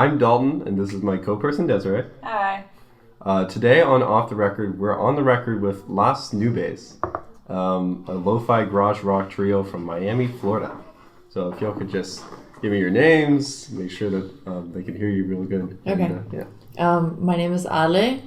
I'm Dalton, and this is my co-person, Desiree. Hi. Today on Off the Record, we're on the record with Las Nubes, a lo-fi garage rock trio from Miami, Florida. So if y'all could just give me your names, make sure that they can hear you real good. Okay. And, my name is Ale.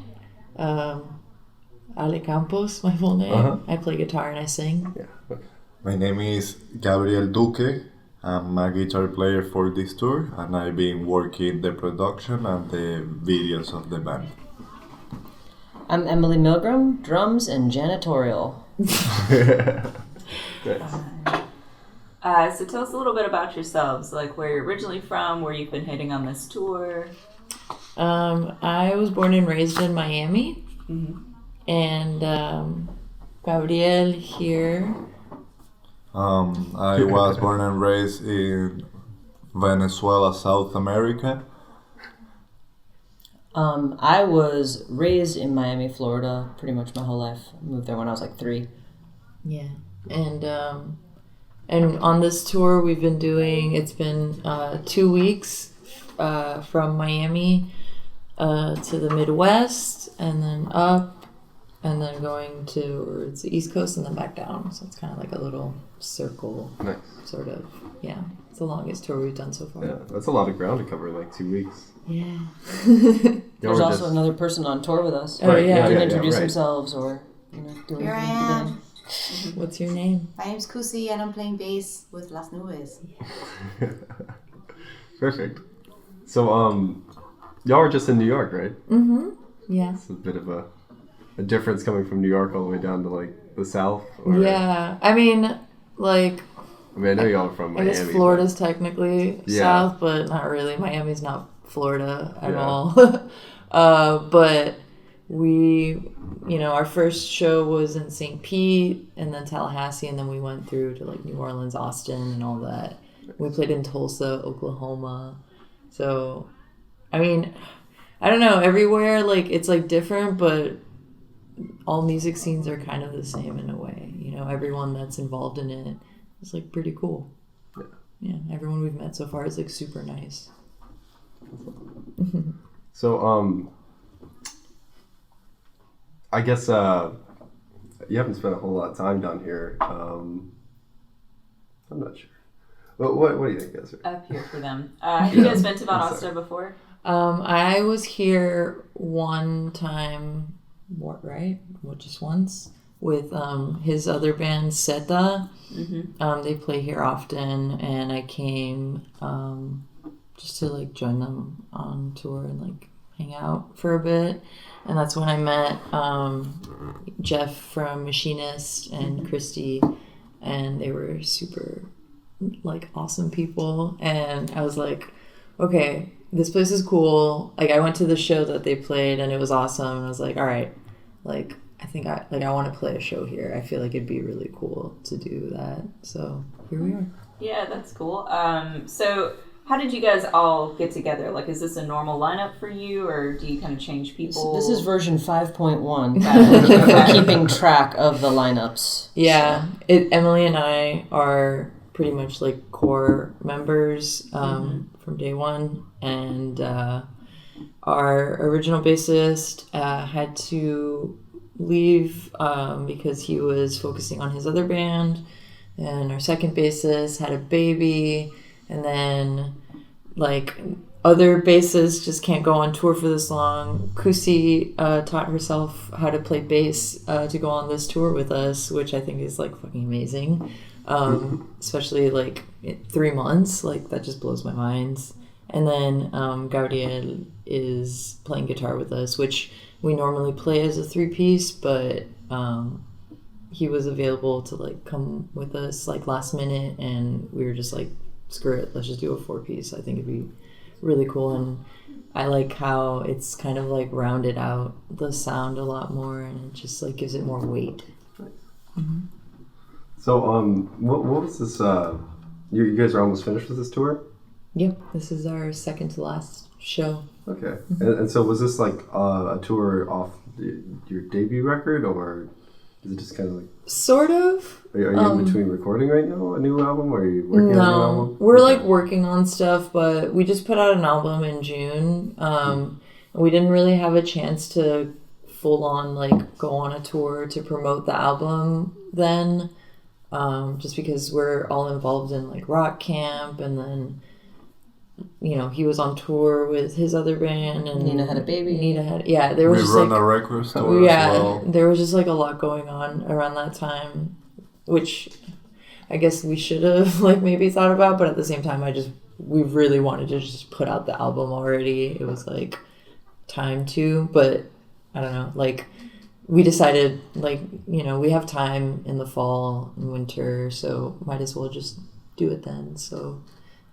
Ale Campos, my full name. Uh-huh. I play guitar and I sing. Yeah. Okay. My name is Gabriel Duque. I'm a guitar player for this tour, and I've been working the production and the videos of the band. I'm Emily Milgram, drums and janitorial. So tell us a little bit about yourselves, like where you're originally from, where you've been hitting on this tour. I was born and raised in Miami. Mm-hmm. And Gabriel here. I was born and raised in Venezuela, South America. I was raised in Miami, Florida, pretty much my whole life. I moved there when I was like 3. Yeah. And on this tour we've been doing, it's been 2 weeks from Miami to the Midwest, and then up, and then going towards the East Coast and then back down. So it's kind of like a little circle, Nice. sort of. Yeah, it's the longest tour we've done so far. Yeah, that's a lot of ground to cover in like 2 weeks. Yeah. There's also another person on tour with us. Oh, yeah. Who can yeah, introduce right. themselves or do Here I anything. am. What's your name? My name's Kusi and I'm playing bass with Las Nubes. Perfect. So, y'all are just in New York, right? Mm-hmm. Yeah. It's a bit of a difference coming from New York all the way down to like the South. Or, Yeah. I mean, like, I mean, I know y'all are from I Miami. guess Florida's technically Yeah. south, but not really. Miami's not Florida at Yeah. all. But we, our first show was in St. Pete and then Tallahassee, and then we went through to like New Orleans, Austin, and all that. We played in Tulsa, Oklahoma. So, I mean, I don't know, everywhere, like, it's like different, but all music scenes are kind of the same in a way. Everyone that's involved in it is like pretty cool. Yeah, everyone we've met so far is like super nice. So, I guess you haven't spent a whole lot of time down here. I'm not sure. But what do you think, Desiree? Up here for them. Have you guys been to Valdosta before? I was here one time, just once, with his other band, Seta. Mm-hmm. They play here often, and I came just to like join them on tour and like hang out for a bit. And that's when I met Jeff from Machinist and Christy, and they were super like awesome people. And I was like, okay, this place is cool. Like, I went to the show that they played and it was awesome. And I was like, all right, like, I think I want to play a show here. I feel like it'd be really cool to do that. So here we are. Yeah, that's cool. So how did you guys all get together? Like, is this a normal lineup for you, or do you kind of change people? This is version 5.1 for keeping track of the lineups. Yeah, Emily and I are pretty much like core members from day one, and our original bassist had to leave because he was focusing on his other band, and our second bassist had a baby, and then like other bassists just can't go on tour for this long. Kusi taught herself how to play bass to go on this tour with us, which I think is like fucking amazing. Especially like 3 months, like that just blows my mind. And then Gabriel is playing guitar with us, which we normally play as a 3-piece, but he was available to like come with us like last minute, and we were just like, screw it, let's just do a 4-piece. I think it'd be really cool, and I like how it's kind of like rounded out the sound a lot more, and it just like gives it more weight. Mm-hmm. So, what was this? You guys are almost finished with this tour? Yep, this is our second to last show. Okay, and so was this like a tour off your debut record, or Is it just kind of like... Sort of. Are you in between recording right now a new album, or are you working on a new album? We're like working on stuff, but we just put out an album in June. We didn't really have a chance to full on like go on a tour to promote the album then, just because we're all involved in like rock camp, and then he was on tour with his other band, and Nina had a baby. There was We just run like a record store as well. there was just like a lot going on around that time, which I guess we should have like maybe thought about, but at the same time we really wanted to just put out the album already. It was like time to, but I don't know, like we decided like we have time in the fall and winter, so might as well just do it then. So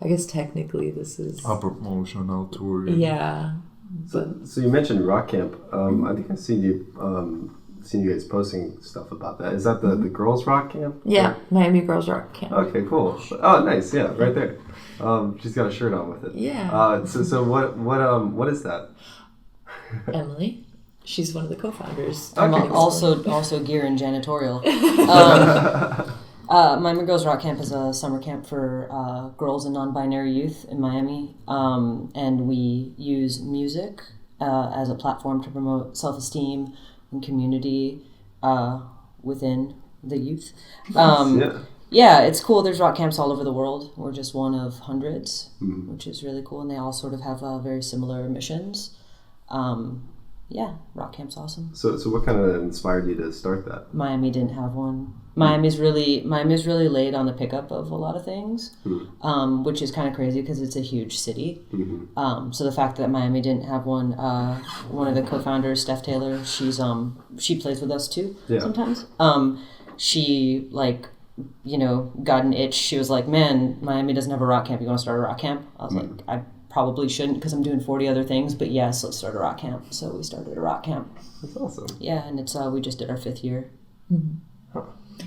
I guess technically this is a promotional tour. Yeah. So you mentioned Rock Camp. I think I've seen you guys posting stuff about that. Is that the girls' Rock Camp? Yeah, or? Miami Girls Rock Camp. Okay, cool. Oh, nice. Yeah, right there. She's got a shirt on with it. Yeah. So what is that? Emily. She's one of the co-founders. I'm Okay. also gear and janitorial. Miami Girls Rock Camp is a summer camp for girls and non-binary youth in Miami, and we use music as a platform to promote self-esteem and community within the youth. Yeah, it's cool. There's rock camps all over the world. We're just one of hundreds, which is really cool, and they all sort of have very similar missions. Yeah, rock camp's awesome. So what kind of inspired you to start that? Miami didn't have one. Miami's really late on the pickup of a lot of things, which is kind of crazy because it's a huge city. So the fact that Miami didn't have one of the co-founders, Steph Taylor, she plays with us too sometimes. She got an itch. She was like, "Man, Miami doesn't have a rock camp. You want to start a rock camp?" I was like, "I probably shouldn't because I'm doing 40 other things, but yes, let's start a rock camp." So we started a rock camp. That's awesome. Yeah, and it's we just did our 5th year.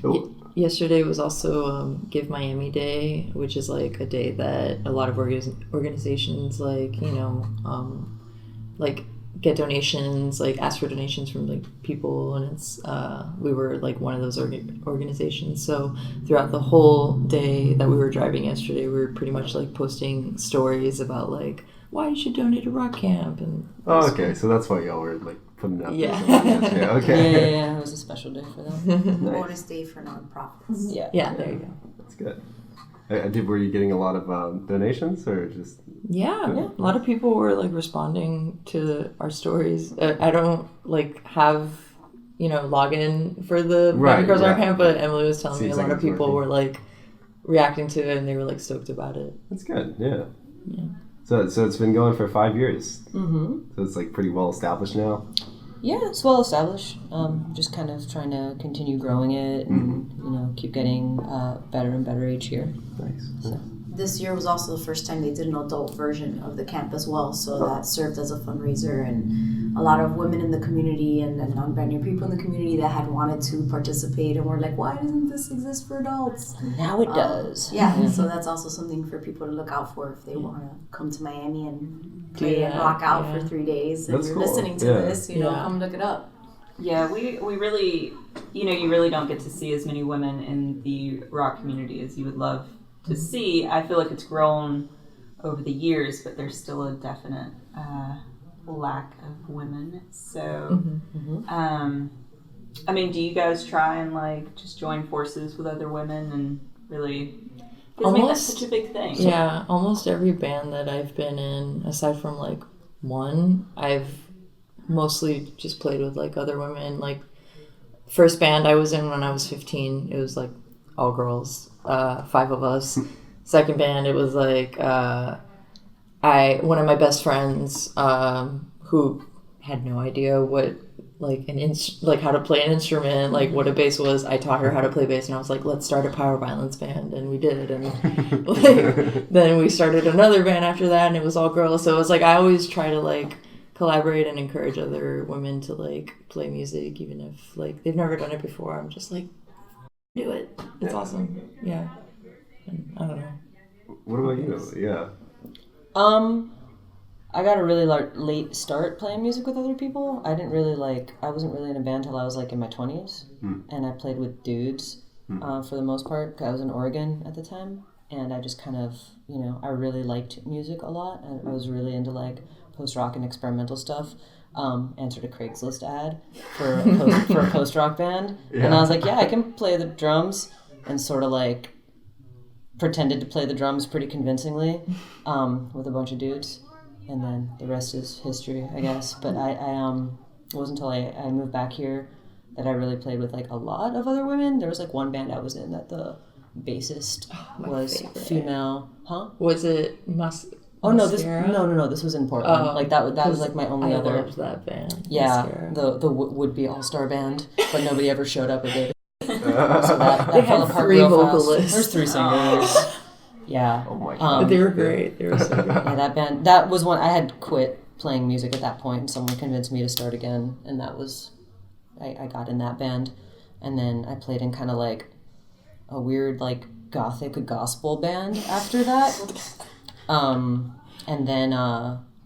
Cool. Yesterday was also Give Miami Day, which is like a day that a lot of organizations like get donations, like ask for donations from like people, and it's we were like one of those organizations. So throughout the whole day that we were driving yesterday, we were pretty much like posting stories about like why you should donate to rock camp. And okay, so that's why y'all were like putting out okay. Yeah, it was a special day for them. Bonus day for nonprofits. Yeah, there you go. That's good. Were you getting a lot of donations, or just? Yeah, a lot of people were like responding to our stories. I don't like have login for the Miami Girls Rock Camp, but Emily was telling me a lot of people were like reacting to it, and they were like stoked about it. That's good. Yeah. So it's been going for 5 years. So it's like pretty well established now. Yeah, it's well established. Just kind of trying to continue growing it and keep getting better and better each year. Nice. So. This year was also the first time they did an adult version of the camp as well, so that served as a fundraiser, and a lot of women in the community and non-binary people in the community that had wanted to participate and were like, why doesn't this exist for adults? Now it does. So that's also something for people to look out for if they want to come to Miami and play and rock out for 3 days. And That's you're cool. listening to this, come look it up. Yeah, we really, you really don't get to see as many women in the rock community as you would love to see. I feel like it's grown over the years, but there's still a definite lack of women. So, I mean, do you guys try and like just join forces with other women and really? Because I mean, that's such a big thing. Yeah, almost every band that I've been in, aside from like one, I've mostly just played with like other women. Like first band I was in when I was 15, it was like all girls, 5 of us. Second band, it was like one of my best friends who had no idea what like how to play an instrument, like what a bass was. I taught her how to play bass, and I was like, let's start a power violence band, and we did. And like, then we started another band after that, and it was all girls. So it was like I always try to like collaborate and encourage other women to like play music, even if like they've never done it before. I'm just like, do it. It's awesome. Yeah. And I don't know. What about you? Yeah. I got a really late start playing music with other people. I wasn't really in a band till I was like in my 20s, and I played with dudes for the most part. 'Cause I was in Oregon at the time, and I just kind of, I really liked music a lot. I was really into like post-rock and experimental stuff. Answered a Craigslist ad for a post-rock band, and I was like, yeah, I can play the drums, and sort of like pretended to play the drums pretty convincingly with a bunch of dudes. And then the rest is history, I guess. But it wasn't until I moved back here that I really played with like a lot of other women. There was like one band I was in that the bassist was favorite. Female. Huh? Was it Oh no! This was in Portland. Like that was like my only other. I loved that band. Yeah, Mascara. the would-be all-star band, but nobody ever showed up or did. So that They fell had apart 3 real vocalists. fast. There's 3 singers. Yeah. Oh my But god. they were great. They were so good. Yeah, that band. That was when I had quit playing music at that point, and someone convinced me to start again, and that was, I got in that band, and then I played in kind of like a weird like gothic gospel band after that, and then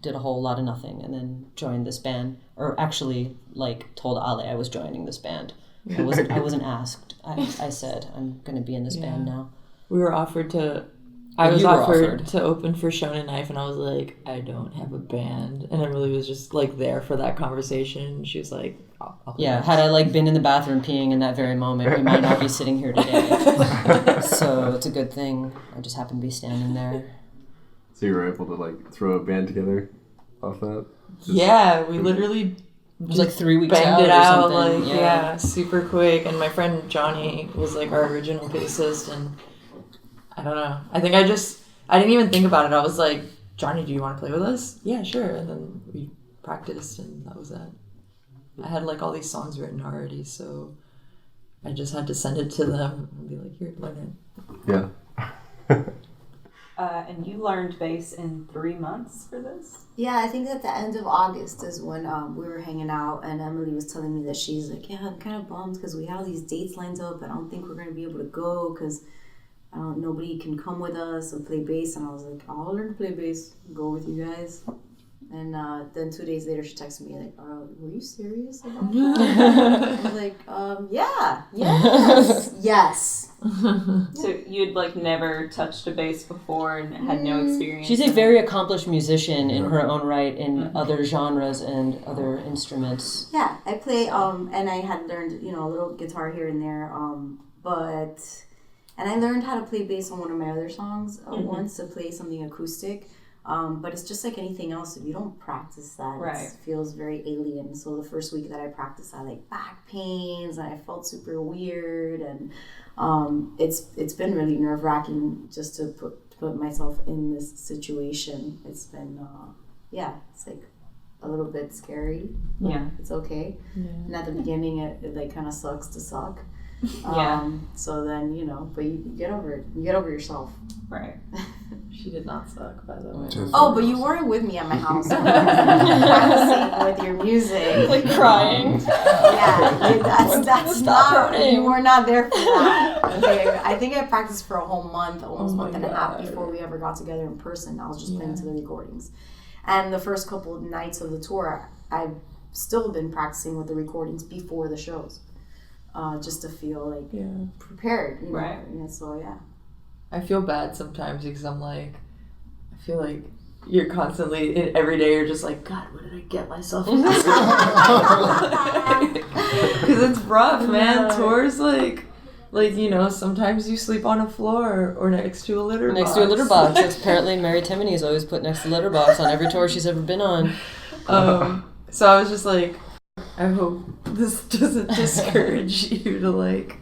did a whole lot of nothing, and then joined this band, or actually like told Ale I was joining this band. I wasn't asked. I said I'm going to be in this band now. We were offered to. I was offered to open for Shona Knife, and I was like, I don't have a band. And Emily was just like there for that conversation. She was like, I'll yeah, had I like been in the bathroom peeing in that very moment, we might not be sitting here today. So it's a good thing I just happened to be standing there. So you were able to like throw a band together off that? Yeah, we literally It was like 3 weeks banged it or out, something. like, yeah, super quick. And my friend Johnny was like our original bassist, and I don't know. I think I didn't even think about it. I was like, Johnny, do you want to play with us? Yeah, sure. And then we practiced, and that was that. I had like all these songs written already, so I just had to send it to them and be like, here, learn it. Yeah. And you learned bass in 3 months for this? Yeah, I think at the end of August is when we were hanging out, and Emily was telling me that she's like, yeah, I'm kind of bummed because we had all these dates lined up, but I don't think we're going to be able to go because nobody can come with us and play bass. And I was like, I'll learn to play bass, go with you guys. And then 2 days later, she texted me like, were you serious about that? I was like, yes. So you'd like never touched a bass before and had no experience? She's a very accomplished musician in her own right in other genres and other instruments. Yeah, I play, and I had learned, a little guitar here and there, and I learned how to play bass on one of my other songs once, to play something acoustic. But it's just like anything else. If you don't practice that, it feels very alien. So the first week that I practiced, I like back pains and I felt super weird. And it's been really nerve wracking just to put myself in this situation. It's been it's like a little bit scary. Yeah, it's okay. Yeah. And at the beginning, it like kind of sucks to suck. So then but you get over it. You get over yourself. Right. She did not suck, by the way. Oh, but you weren't with me at my house. Practicing with your music, like crying. Yeah, that's not. You were not there for that. Okay, I think I practiced for a whole month, almost month and a half before we ever got together in person. I was just playing to the recordings, and the first couple of nights of the tour, I've still been practicing with the recordings before the shows, just to feel like prepared. Right. So yeah. I feel bad sometimes because I'm like, I feel like you're constantly, every day you're just like, God, what did I get myself into? Because it's rough, man. Yeah. Tours, like, sometimes you sleep on a floor or next to a litter box. Next to a litter box. That's apparently Mary Timony is always put next to the litter box on every tour she's ever been on. So I was just like, I hope this doesn't discourage you to, like,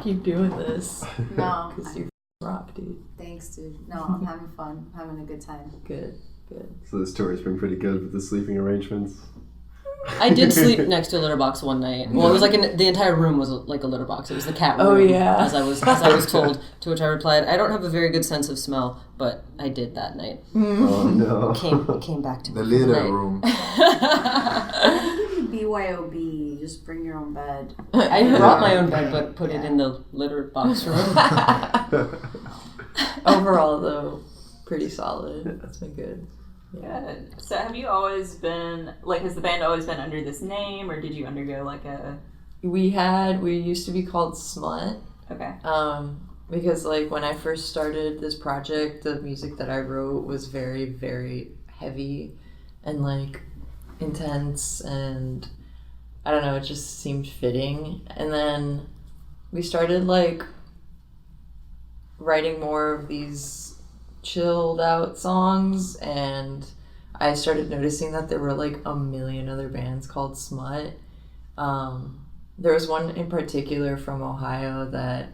keep doing this. No. Because you rock, dude. Thanks, dude. No, I'm having fun. I'm having a good time. Good. So this tour has been pretty good with the sleeping arrangements. I did sleep next to a litter box one night. Well, it was like the entire room was like a litter box. It was the cat room. Oh yeah. As I was told. To which I replied, I don't have a very good sense of smell, but I did that night. Oh no. Came back to the litter room. BYOB, just bring your own bed. I brought my own bed, but put it in the litter box room. Overall, though, pretty solid. That's been good. Good. So have you always been, like, has the band always been under this name, or did you undergo like a... We used to be called Smut. Okay. Because like when I first started this project, the music that I wrote was very, very heavy and like intense, and I don't know, it just seemed fitting. And then we started like writing more of these chilled out songs, and I started noticing that there were like a million other bands called Smut. There was one in particular from Ohio that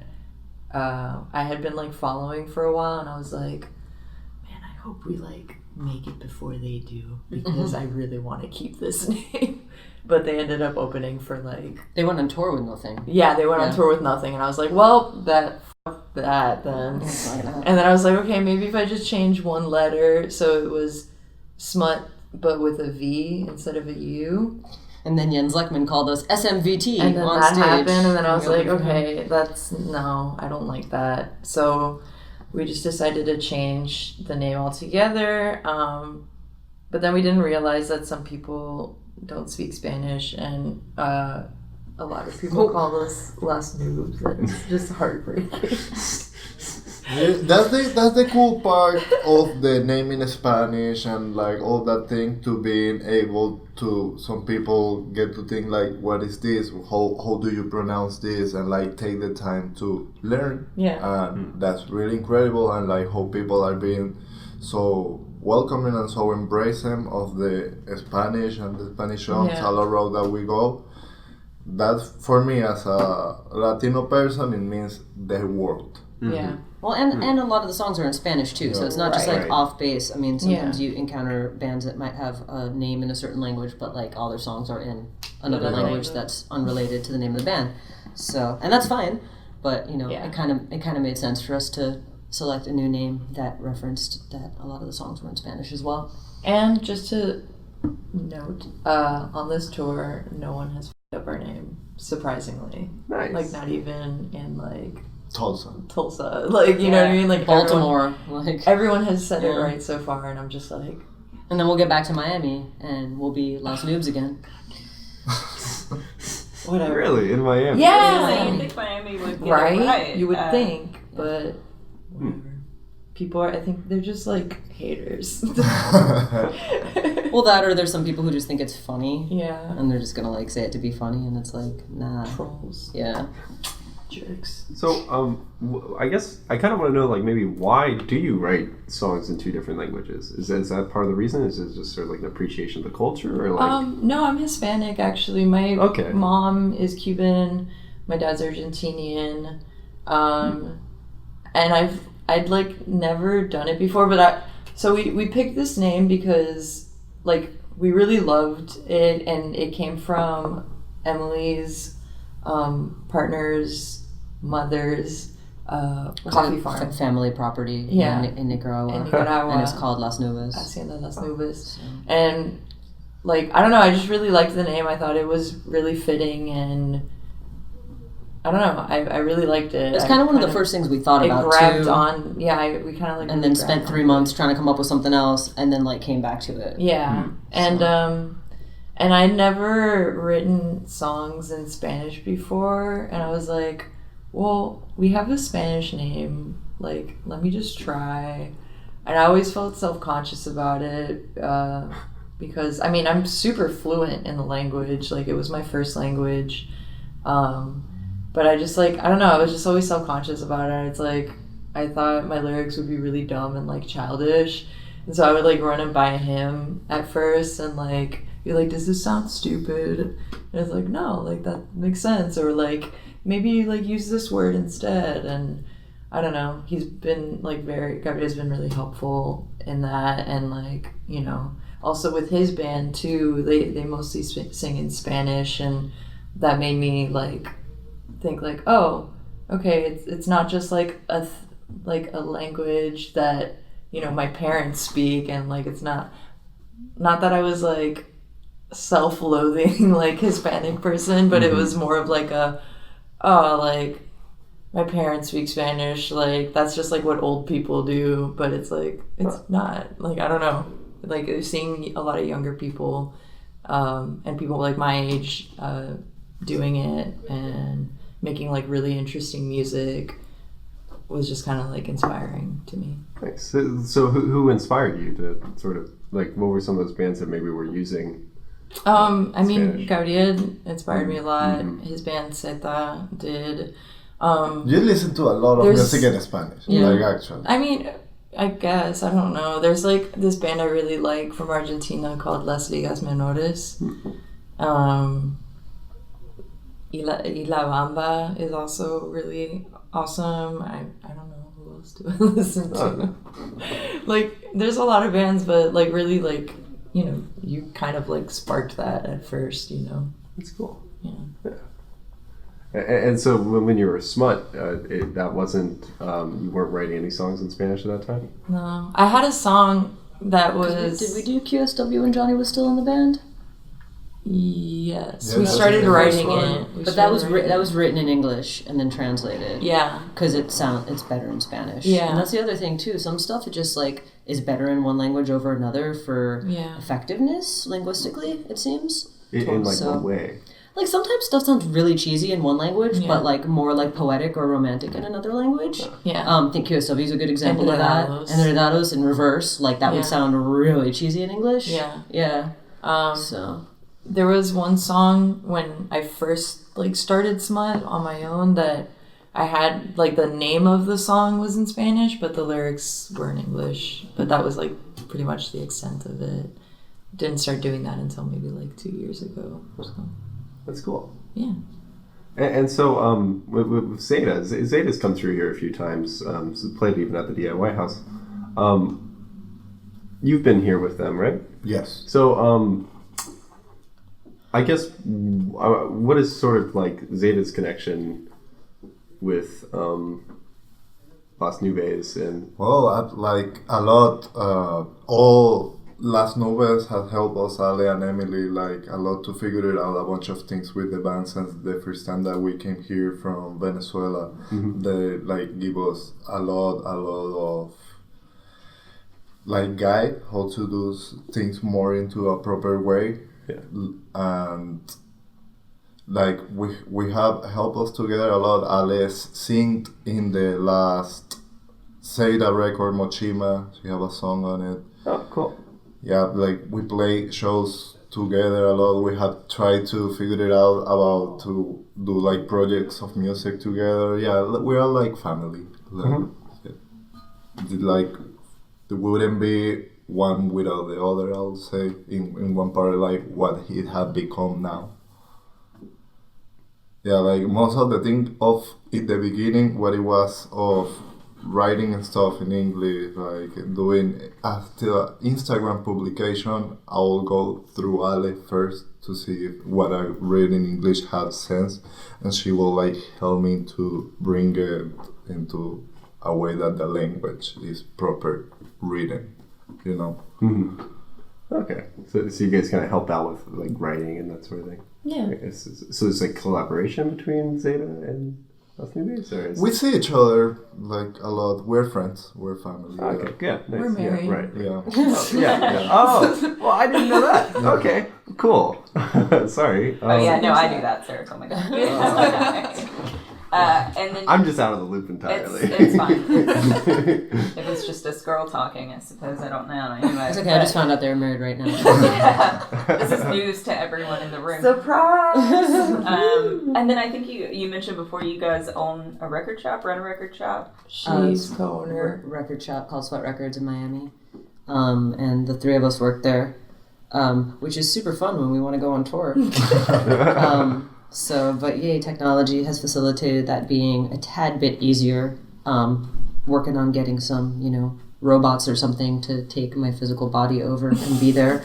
I had been like following for a while, and I was like, man, I hope we like make it before they do, because I really want to keep this name. But they ended up opening for like... They went on tour with nothing. Yeah, they went on tour with nothing, and I was like, well, fuck that then. And then I was like, okay, maybe if I just change one letter, so it was Smut, but with a V instead of a U. And then Jens Lekman called us SMVT and then on that stage. happened, and then I was like, okay, no, I don't like that. So we just decided to change the name altogether. But then we didn't realize that some people don't speak Spanish, and a lot of people call us Las Nubes, and it's just heartbreaking. That's the cool part of the name in Spanish, and like all that thing, to being able to, some people get to think like, what is this? How do you pronounce this? And like take the time to learn. Yeah. And that's really incredible, and like how people are being so welcoming and so embracing of the Spanish and the Spanish songs all around that we go. That for me as a Latino person, it means the world. Yeah. Well, and a lot of the songs are in Spanish too, so it's not just like off base. I mean, sometimes you encounter bands that might have a name in a certain language, but like all their songs are in another language that's unrelated to the name of the band. So, and that's fine, but you know, it kind of made sense for us to select a new name that referenced that a lot of the songs were in Spanish as well. And just to note, on this tour, no one has f***ed up our name, surprisingly. Nice. Like, not even in like Tulsa. like, you know what I mean? Like Baltimore, everyone has said it right so far, and I'm just like... And then we'll get back to Miami, and we'll be Las Nubes again. Whatever. Really? In Miami? Yeah! You think Miami would get Right? it right? You would think, but whatever. People are, I think they're just like haters. Well, that, or there's some people who just think it's funny. Yeah. And they're just gonna like say it to be funny, and it's like, nah. Trolls. Yeah. Jerks. So, I guess I kind of want to know, like, maybe why do you write songs in two different languages? Is that part of the reason? Is it just sort of like an appreciation of the culture, or like? No, I'm Hispanic actually. My mom is Cuban. My dad's Argentinian. And I'd like never done it before, but so we picked this name because like we really loved it, and it came from Emily's partner's mother's coffee farm. Family property in Nicaragua. And it's called Las Nubes. Hacienda Las Nubes. And like, I don't know, I just really liked the name. I thought it was really fitting, and I don't know, I really liked it. It's kind of one of the first things we thought about, grabbed too. on, we kind of like... And then spent 3 months trying to come up with something else, and then like came back to it. Yeah. And I'd never written songs in Spanish before, and I was like, well, we have a Spanish name, like, let me just try. And I always felt self-conscious about it, because, I mean, I'm super fluent in the language, like, it was my first language, but I just, like, I don't know, I was just always self-conscious about it. It's like, I thought my lyrics would be really dumb and, like, childish, and so I would, like, run and buy a hymn at first, and, like, be like, does this sound stupid? And it's like, no, like, that makes sense. Or like, maybe like use this word instead. And I don't know, he's been like Gabriel's been really helpful in that. And like, you know, also with his band too, they mostly sing in Spanish, and that made me like think like, oh, okay, it's not just like a language that, you know, my parents speak, and like it's not that I was like self-loathing like Hispanic person, but it was more of like like my parents speak Spanish, like that's just like what old people do, but it's like it's not, like I don't know, like seeing a lot of younger people and people like my age doing it and making like really interesting music was just kind of like inspiring to me. Nice. So who inspired you to sort of like, what were some of those bands that maybe were using? I mean, Spanish? Gabriel inspired me a lot. His band Zeta did. You listen to a lot of There's- music in Spanish, Yeah. like actually. I mean, I guess, I don't know. There's like this band I really like from Argentina called Las Ligas Menores. Y La Bamba is also really awesome. I don't know who else do I listen to. Like, there's a lot of bands, but like really like, you know, you kind of like sparked that at first, you know. That's cool. Yeah. And so when you were Smut, that wasn't, you weren't writing any songs in Spanish at that time? No, I had a song that was. Did we do QSW when Johnny was still in the band? Yes, Yeah, we that's started the first writing one. it. But that was written in English and then translated. Yeah. Because it's better in Spanish. Yeah. And that's the other thing too. Some stuff it just like is better in one language over another for Yeah. effectiveness linguistically. It seems. In like So- what way? Like sometimes stuff sounds really cheesy in one language, Yeah. but like more like poetic or romantic in another language. Yeah. I think QSW is a good example of that. Enredados. Enredados in reverse, like that Yeah. would sound really cheesy in English. Yeah. Yeah. So. There was one song when I first like started Smut on my own that I had like the name of the song was in Spanish, but the lyrics were in English. But that was like pretty much the extent of it. Didn't start doing that until maybe like 2 years ago. So, That's cool. yeah. And so with Zeta, Zeta's come through here a few times, so played even at the DIY house. You've been here with them, right? Yes. So I guess what is sort of like Zeta's connection with Las Nubes and Well, like a lot, all Las Nubes has helped us, Ale and Emily, like a lot to figure out a bunch of things with the band since the first time that we came here from Venezuela. They like give us a lot of like guide how to do things more into a proper way. Yeah. And like we have helped us together a lot. Ale sing in the last Zeta record Mochima. She have a song on it. oh, cool. Yeah, like we play shows together a lot. We have tried to figure it out about to do like projects of music together. Yeah, we are like family. Like, like there wouldn't be one without the other. I'll say in one part like what it had become now. Yeah, like most of the thing of in the beginning, what it was of writing and stuff in English, like doing after Instagram publication, I will go through Ale first to see if what I read in English had sense, and she will like help me to bring it into a way that the language is proper written, you know. Okay, so you guys kind of help out with like writing and that sort of thing. Yeah. So it's like collaboration between Zeta and Las Nubes, or is We see each other like a lot. We're friends. We're family. okay, yeah, nice. We're married. Yeah, right. Yeah. Oh, yeah. Oh, well, I didn't know that. Okay, cool. Sorry. Oh yeah, no, I do that, Sarah. Oh my god. And then I'm just out of the loop entirely. It's fine. If it's just us girl talking, I suppose I don't know. Anyway, It's okay, I just found out they were married right now. yeah, this is news to everyone in the room. Surprise! And then I think you mentioned before you guys own a record shop, run a record shop. She's co-owner. Record shop called Sweat Records in Miami. And the three of us work there, which is super fun when we want to go on tour. But yay, technology has facilitated that being a tad bit easier. Working on getting some, robots or something to take my physical body over and be there.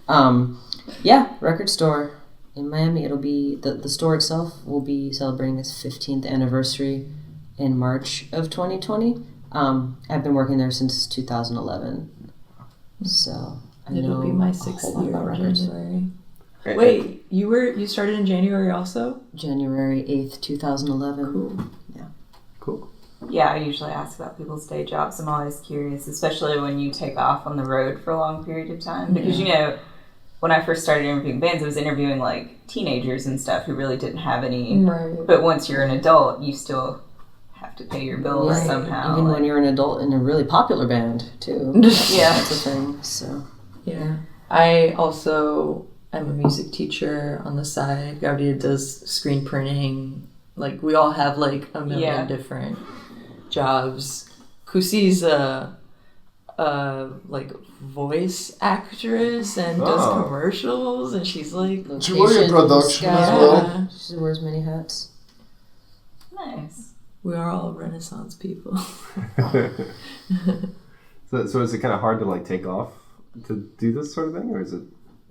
Record store in Miami. It'll be, the store itself will be celebrating its 15th anniversary in March of 2020. I've been working there since 2011. So It'll be my 6th year about in records. January. Wait, you started in January also? January 8th, 2011. Cool. Cool. Yeah, I usually ask about people's day jobs. I'm always curious, especially when you take off on the road for a long period of time. Because, when I first started interviewing bands, I was interviewing like teenagers and stuff who really didn't have any. Right. But once you're an adult, you still have to pay your bills Right. somehow. Even when you're an adult in a really popular band, too. Yeah. That's a thing, so. Yeah. I also am a music teacher on the side. Gabriel does screen printing. Like, we all have like a million different jobs. Kusi's a like voice actress and does commercials, and she's like She works in production as well. She wears many hats. Nice. We are all Renaissance people. So is it kind of hard to like take off to do this sort of thing, or is it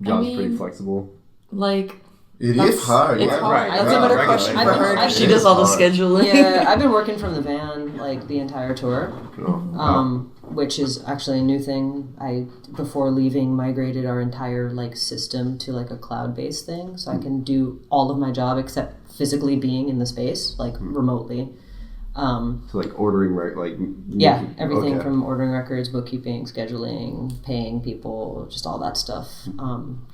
jobs pretty flexible? Like, It is hard. It's yeah. hard. That's a better question for I've her. been- She does all the scheduling. Yeah, I've been working from the van like the entire tour, Oh. which is actually a new thing. I before leaving migrated our entire like system to like a cloud-based thing, so I can do all of my job except physically being in the space, like remotely. So like ordering Yeah, everything okay. from ordering records, bookkeeping, scheduling, paying people, just all that stuff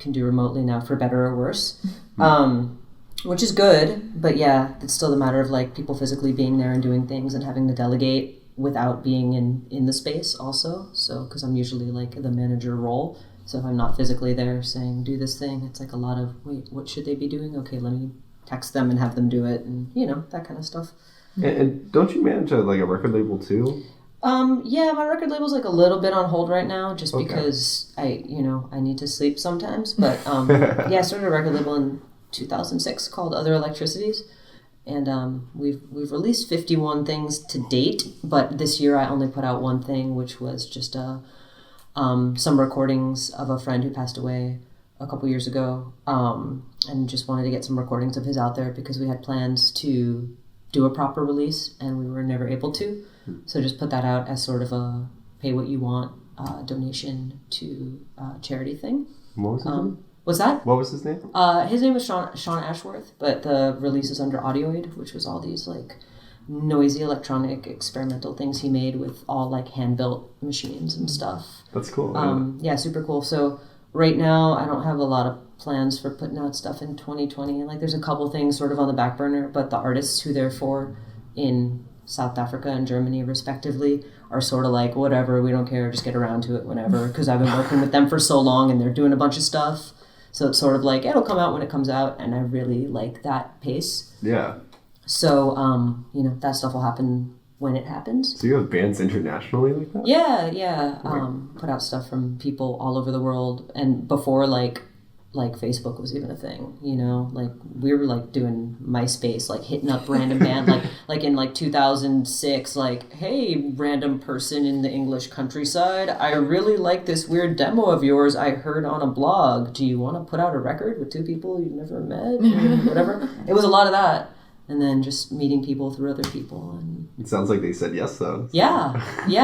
can do remotely now, for better or worse. Which is good, but yeah, it's still the matter of like people physically being there and doing things and having to delegate without being in the space also. So, because I'm usually like the manager role, so if I'm not physically there saying do this thing, it's like a lot of wait, what should they be doing? Okay, let me text them and have them do it, and that kind of stuff. And don't you manage a record label too? Yeah, my record label's like a little bit on hold right now, just Okay. because I need to sleep sometimes. But yeah, I started a record label in 2006 called Other Electricities, and we've released 51 things to date. But this year I only put out one thing, which was just some recordings of a friend who passed away a couple years ago, and just wanted to get some recordings of his out there because we had plans to do a proper release and we were never able to. So just put that out as sort of a pay what you want donation to charity thing. What was his name? Was that? What was his name? His name was Sean Ashworth, but the release is under Audioid, which was all these like noisy electronic experimental things he made with all like hand-built machines and stuff. That's cool. Yeah, super cool. So right now I don't have a lot of plans for putting out stuff in 2020, and like there's a couple things sort of on the back burner, but the artists who they're for in South Africa and Germany respectively are sort of like whatever, we don't care, just get around to it whenever, because I've been working with them for so long and they're doing a bunch of stuff, so it's sort of like it'll come out when it comes out, and I really like that pace. Yeah. So that stuff will happen when it happens. So you have bands internationally like that? Yeah. Put out stuff from people all over the world, and before like Facebook was even a thing, like we were like doing MySpace, like hitting up random band, like in like 2006, like, hey, random person in the English countryside, I really like this weird demo of yours I heard on a blog. Do you want to put out a record with two people you've never met? Whatever. It was a lot of that. And then just meeting people through other people. And It sounds like they said yes though. yeah,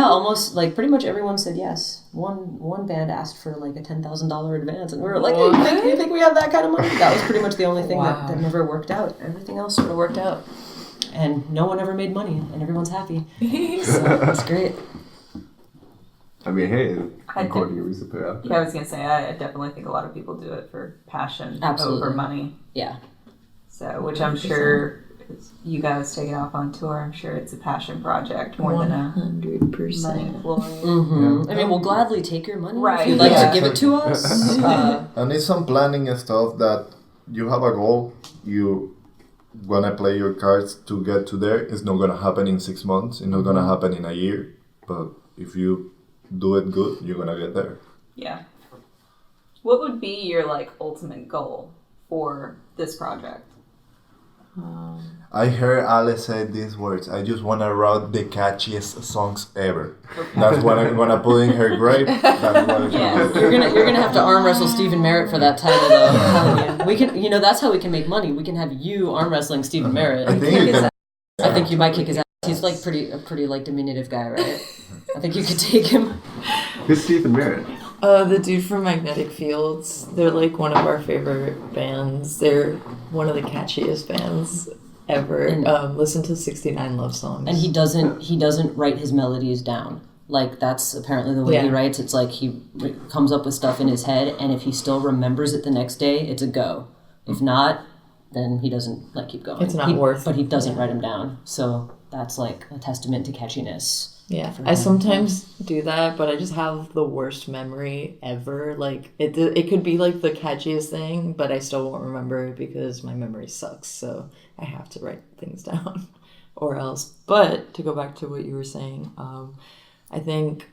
almost like pretty much everyone said yes. One band asked for like a $10,000 advance, and we were like, hey, you think we have that kind of money? That was pretty much the only thing that never worked out. Everything else sort of worked out, and no one ever made money, and everyone's happy. So it's great. I mean, hey, I according to Risa put out. Yeah, I was gonna say I definitely think a lot of people do it for passion Absolutely. over money. Yeah. So, which I'm sure you guys taking off on tour, I'm sure it's a passion project more than a 100%. money ploy. Mm-hmm. I mean, we'll gladly take your money Right. if you'd like Yeah. to give it to us. And it's some planning and stuff that you have a goal, you gonna play your cards to get to there. It's not gonna happen in 6 months, it's not gonna happen in a year, but if you do it good, you're gonna get there. Yeah. What would be your ultimate goal for this project? I heard Alice say these words, I just wanna write the catchiest songs ever. That's what I'm gonna put in her grave. That's what it's gonna do. You're gonna have to arm wrestle Stephen Merritt for that title, though. I'm telling you. We can, that's how we can make money. We can have you arm wrestling Stephen Merritt. I think you can. I think you might kick his ass. He's a pretty diminutive guy, right? I think you could take him. Who's Stephen Merritt? The dude from Magnetic Fields. They're like one of our favorite bands. They're one of the catchiest bands. ever. Listen to 69 love songs. And he doesn't write his melodies down. Like, that's apparently the way he writes. It's like he comes up with stuff in his head, and if he still remembers it the next day, it's a go. If not, then he doesn't like keep going. It's not worth. But he doesn't write them down, so that's like a testament to catchiness. Yeah, I sometimes do that, but I just have the worst memory ever. Like, it could be like the catchiest thing, but I still won't remember it because my memory sucks. So I have to write things down, or else. But to go back to what you were saying, I think,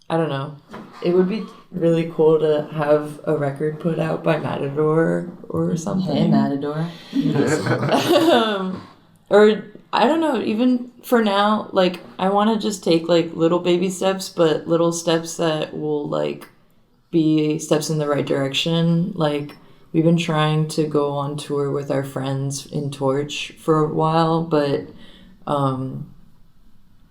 I don't know, it would be really cool to have a record put out by Matador or something. Hey, Matador. Or, I don't know, even for now, like, I want to just take, like, little baby steps, but little steps that will, like, be steps in the right direction. Like, we've been trying to go on tour with our friends in Torch for a while, but,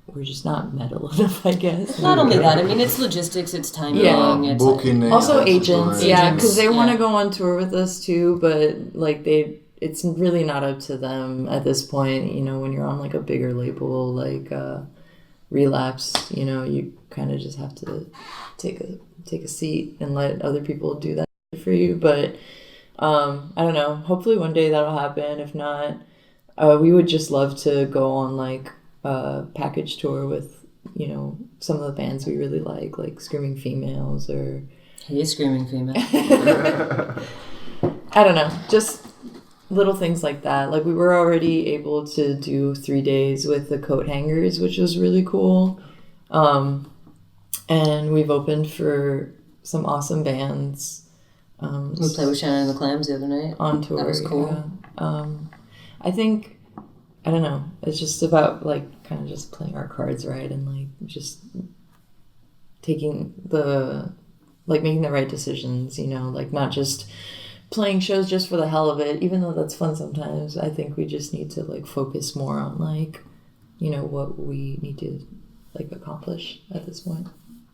we're just not metal enough, I guess. Not only that, I mean, it's logistics, it's timing, it's booking. Also agents, yeah, because they want to yeah. go on tour with us too, but like it's really not up to them at this point. You know, when you're on like a bigger label like Relapse, you know, you kind of just have to take a seat and let other people do that for you. But I don't know. Hopefully one day that'll happen. If not, we would just love to go on like package tour with, you know, some of the bands we really like Screaming Females or... Hey, Screaming Female. I don't know, just little things like that. Like, we were already able to do 3 days with the Coat Hangers, which was really cool. And we've opened for some awesome bands. We played with Shannon and the Clams the other night. On tour. That was cool. Yeah. I think, I don't know, it's just about, like, kind of just playing our cards right and, like, just taking making the right decisions, you know, like, not just playing shows just for the hell of it, even though that's fun sometimes. I think we just need to, like, focus more on, like, you know, what we need to, like, accomplish at this point.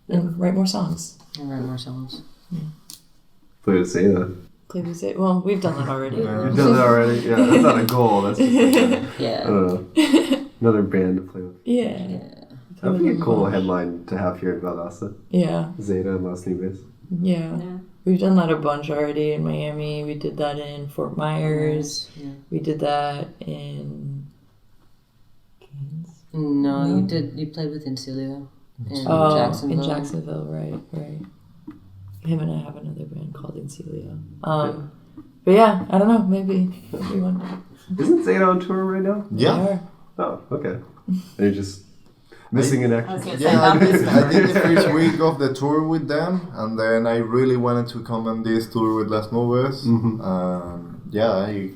And write more songs. And write more songs. Yeah. Play to say that. Play to say, well, we've done that already. Yeah. You've done that already? Yeah, that's not a goal. That's just like I Yeah. don't know. Another band to play with. Yeah. That would be a cool headline to have here in Valdosta. Yeah. Zeta and Las Nubes. Yeah. We've done that a bunch already in Miami. We did that in Fort Myers. Yeah. We did that in Keynes. No, you played with Incilio in Oh, Jacksonville. in Jacksonville, right. Him and I have another band called Incilio. But yeah, I don't know, maybe one day. Isn't Zeta on tour right now? Yeah. Oh, okay. And you're just missing in I was action. gonna say, Yeah, not this I did the first week of the tour with them, and then I really wanted to come on this tour with Las Nubes. Yeah, I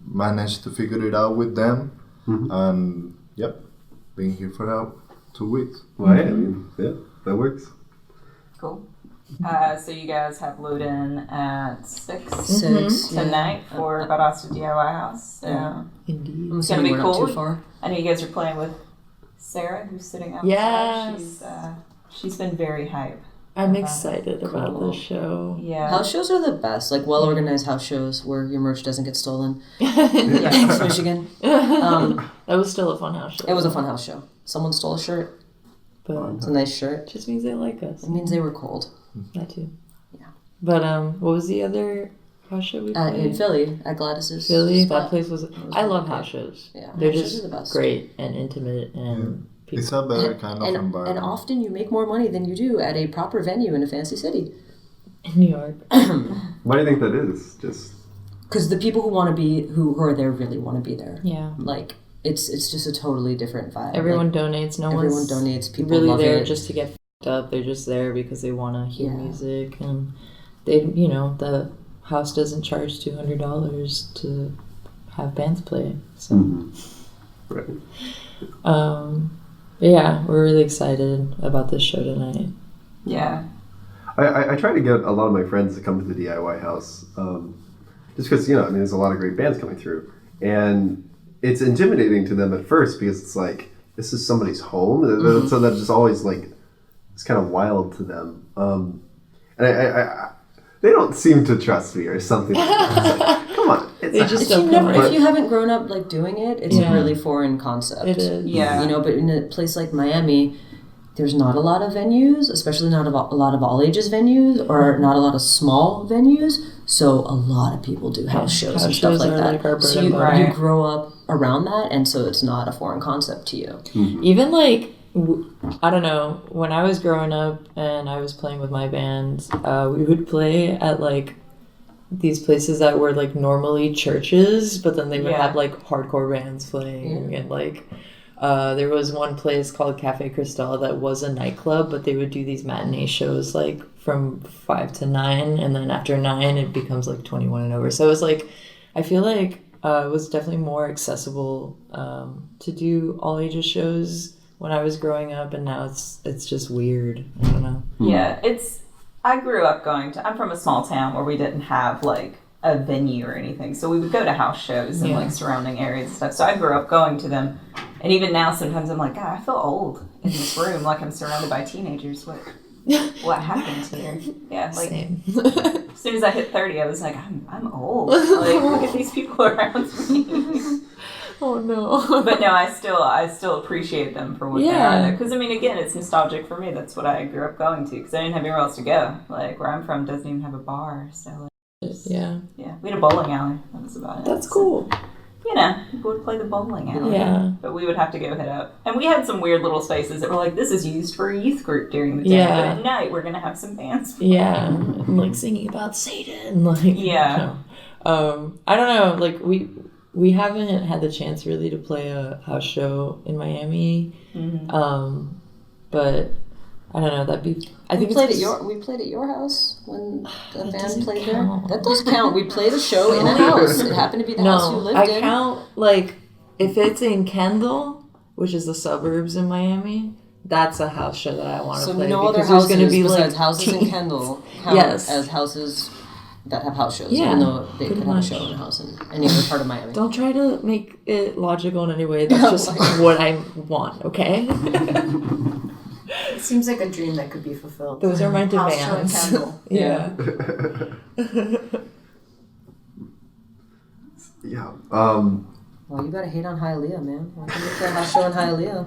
managed to figure it out with them, and yep, been here for about 2 weeks. Well, yeah, I mean, yeah, that works. Cool. So you guys have load in at 6 6 tonight for Valdosta DIY House. So Indeed. I'm it's gonna be assuming we're not cool. too far. I know you guys are playing with Sarah, who's sitting outside. Yes. She's been very hype. I'm excited about Cool. the show. Yeah. House shows are the best, like well-organized house shows where your merch doesn't get stolen. Yeah. Thanks, Michigan. That was still a fun house show. It was a fun house show. Someone stole a shirt. But It's a nice shirt. just means they like us. It means they were cold. That too. Yeah. But what was the other house show we played? In Philly, at Gladys's Philly, spot. that place was. I love house shows. Yeah, They're house shows just are the best. great and intimate and. It's a better kind of And environment. often you make more money than you do at a proper venue in a fancy city. In New York. Why do you think that is? Just Because the people who are there really want to be there. Yeah. Like, it's just a totally different vibe. Everyone Like, donates. No everyone one's donates. People really love there it. just to get f***ed up. They're just there because they want to hear Yeah. music, and they, you know, the house doesn't charge $200 to have bands play. So, right. but yeah, we're really excited about this show tonight. Yeah. I try to get a lot of my friends to come to the DIY house, just because, you know, I mean, there's a lot of great bands coming through, and it's intimidating to them at first because it's like, this is somebody's home, so that's just always like, it's kind of wild to them, and I they don't seem to trust me or something like that. It's like, come on, They just If don't you never, come if you haven't grown up like doing it, it's Yeah. a really foreign concept. It is. Yeah. You know, but in a place like Miami, there's not a lot of venues, especially not a lot of all ages venues, or not a lot of small venues. So a lot of people do house shows House and stuff shows like are that. like our bread so and you, butter. you grow up around that, and so it's not a foreign concept to you. Even like I don't know, when I was growing up and I was playing with my band, we would play at like these places that were like normally churches, but then they would Yeah. have like hardcore bands playing and like there was one place called Cafe Cristal that was a nightclub, but they would do these matinee shows like from 5 to 9, and then after 9 it becomes like 21 and over. So it was like, I feel like it was definitely more accessible to do all ages shows when I was growing up, and now it's just weird. I don't know. Yeah, I grew up I'm from a small town where we didn't have like a venue or anything. So we would go to house shows in like surrounding areas and stuff. So I grew up going to them. And even now sometimes I'm like, God, I feel old in this room, like I'm surrounded by teenagers. What happened here? Yeah, like Same. as soon as I hit 30, I was like, I'm old. Like, look at these people around me. Oh no. But no, I still appreciate them for what they are. Because I mean, again, it's nostalgic for me. That's what I grew up going to because I didn't have anywhere else to go. Like where I'm from doesn't even have a bar, so like, Yeah. we had a bowling alley. That was about it. That's cool. So, you know, people would play the bowling alley. Yeah. But we would have to go hit up. And we had some weird little spaces that were like, this is used for a youth group during the day. Yeah. But at night, we're going to have some bands play. Yeah. And like singing about Satan. Like, Yeah. I don't know. Like we haven't had the chance really to play a house show in Miami. Mm-hmm. But I don't know. That'd be. I think we played at your house when the band doesn't played count. there. That does count. We played a show in a house. It happened to be the house you No, lived I in. count like if it's in Kendall, which is the suburbs in Miami. That's a house show that I want to So play. no other because there's houses gonna be besides like houses in teens. Kendall count Yes. as houses that have house shows, Yeah, even though they pretty could have much. a show in a house in any other part of Miami. Don't try to make it logical in any way. That's just what I want. Okay. It seems like a dream that could be fulfilled. Those are my House show in demands. Kendall. Yeah. Yeah. Well, you gotta hate on Hialeah, man. Why can't you play a house show in Hialeah?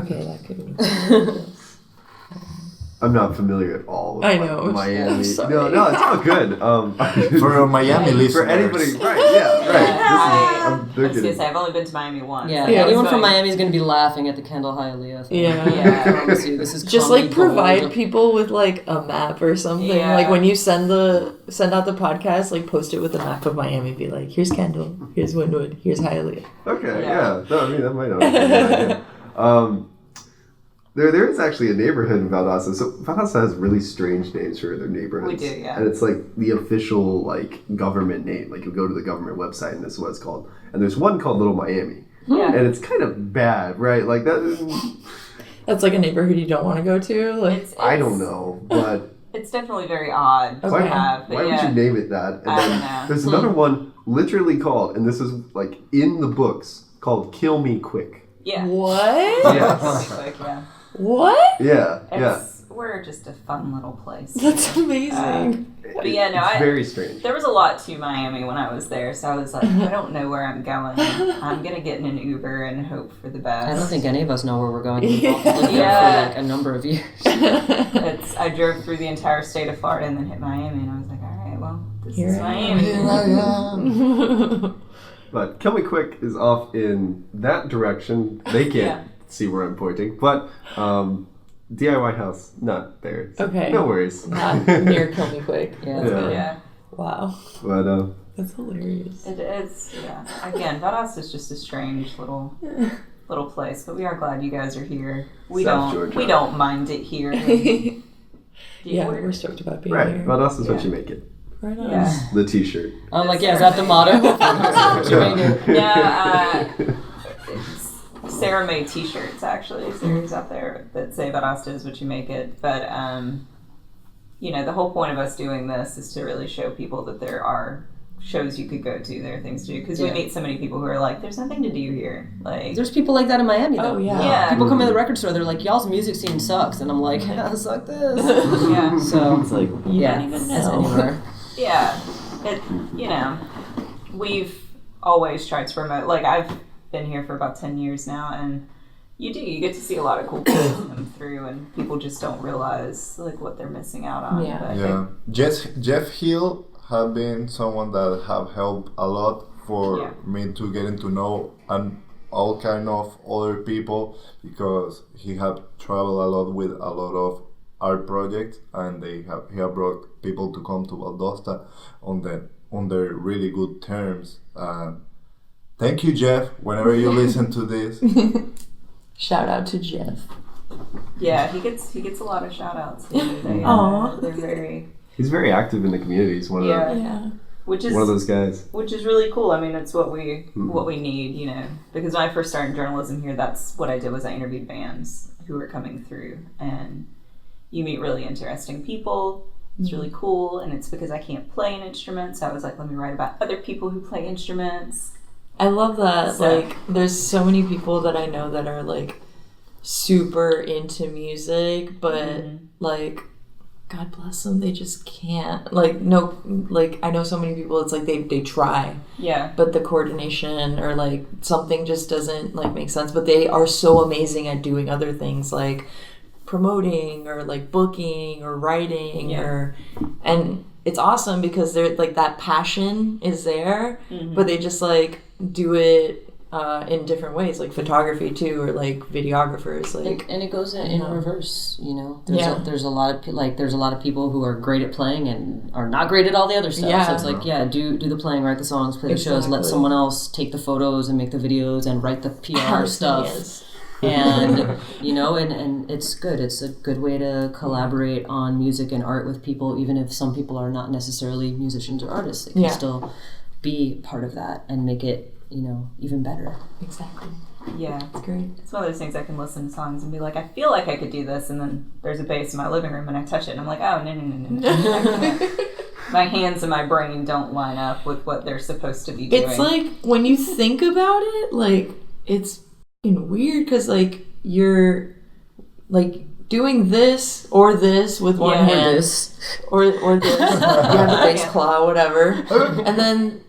Okay, that could be. I'm not familiar at all with I know. Miami. I'm sorry. No, it's all good. For our Miami listeners. for anybody, right? Yeah, right. I They're was going to getting- say, I've only been to Miami once. Yeah, Yeah, anyone so- from Miami is gonna be laughing at the Kendall Hialeah thing. Yeah. I promise you, this is Just comedy like provide gold. people with like a map or something. Yeah. Like when you send out the podcast, like post it with a map of Miami. Be like, here's Kendall, here's Wynwood, here's Hialeah. Okay, Yeah. yeah. No, I mean that might not be a good idea. There is actually a neighborhood in Valdosta. So Valdosta has really strange names for their neighborhoods. We do, yeah. And it's like the official like government name. Like you go to the government website and this is what it's called. And there's one called Little Miami. Yeah. And it's kind of bad, right? Like that. That's like a neighborhood you don't want to go to. Like, I don't know, but It's definitely very odd to Okay. have. But why yeah. would you name it that? And I then don't know. there's another one literally called, and this is like in the books called "Kill Me Quick." Yeah. what? Yes. Quick, yeah. What? Yeah, yeah. We're just a fun little place. That's amazing. But yeah, no, it's very strange. There was a lot to Miami when I was there, so I was like, I don't know where I'm going. I'm gonna get in an Uber and hope for the best. I don't think any of us know where we're going. We've all lived there Yeah. for like a number of years. I drove through the entire state of Florida and then hit Miami, and I was like, all right, well, this Here is I Miami. Here I am. But Kill Me Quick is off in that direction. They can't Yeah. see where I'm pointing, but DIY house not there. So Okay. no worries. Not near Kill Me Quick. Yeah. That's Yeah. good. Yeah, Wow. But That's hilarious. it's yeah. Again, Valdosta is just a strange little place, but we are glad you guys are here. We South don't Georgia. mind it here. Yeah, we're stoked about being right, here. Valdosta is what Yeah. you make it. Right on. Yeah. The T-shirt. I'm like, yeah, is that the motto? Sarah made T-shirts actually. Sarah's out there that say Valdosta is what you make it. But you know, the whole point of us doing this is to really show people that there are shows you could go to. There are things to do because we Yeah. meet so many people who are like, "There's nothing to do here." Like, There's people like that in Miami, though. Oh, yeah. Yeah. People come in the record store, they're like, y'all's music scene sucks. And I'm like, yeah, suck this. yeah, So, It's like, you yeah, don't even as know. anywhere. yeah. It, you know, we've always tried to promote. Like, I've been here for about 10 years now, and you get to see a lot of cool things come through, and people just don't realize like what they're missing out on. Yeah. But I Yeah, think, Jeff Hill have been someone that have helped a lot for Yeah. me to getting to know and all kind of other people, because he have traveled a lot with a lot of art projects, and he have brought people to come to Valdosta on their really good terms. Thank you, Jeff. Whenever you listen to this, Shout out to Jeff. yeah, he gets a lot of shout outs. Aw. They're very, He's very active in the community. He's one of yeah, Yeah. which is one of those guys. which is really cool. I mean, it's what we need, because when I first started journalism here, that's what I did was I interviewed bands who were coming through, and you meet really interesting people. It's really cool, and it's because I can't play an instrument, so I was like, let me write about other people who play instruments. I love that. So- Like, there's so many people that I know that are like super into music, but like, God bless them, they just can't. Like, no, like, I know so many people, it's like they try, Yeah, but the coordination or like something just doesn't like make sense. But they are so amazing at doing other things like promoting or like booking or writing Yeah. and it's awesome because they're like that passion is there, but they just like do it in different ways, like photography too, or like videographers, like And it goes in reverse, Yeah. There's a lot of people who are great at playing and are not great at all the other stuff. Yeah. So it's like, do the playing, write the songs, play the shows, let Exactly. someone else take the photos and make the videos and write the PR stuff. Yes. And and it's good. It's a good way to collaborate on music and art with people, even if some people are not necessarily musicians or artists. They can Yeah. still be part of that and make it, even better. Exactly. yeah. It's great. It's one of those things I can listen to songs and be like, I feel like I could do this, and then there's a bass in my living room and I touch it and I'm like, oh, no. I can't. My hands and my brain don't line up with what they're supposed to be doing. It's like when you think about it, like it's fucking weird because like you're like doing this with one Yeah. hand or this, yeah, the bass Yeah. claw, whatever, and then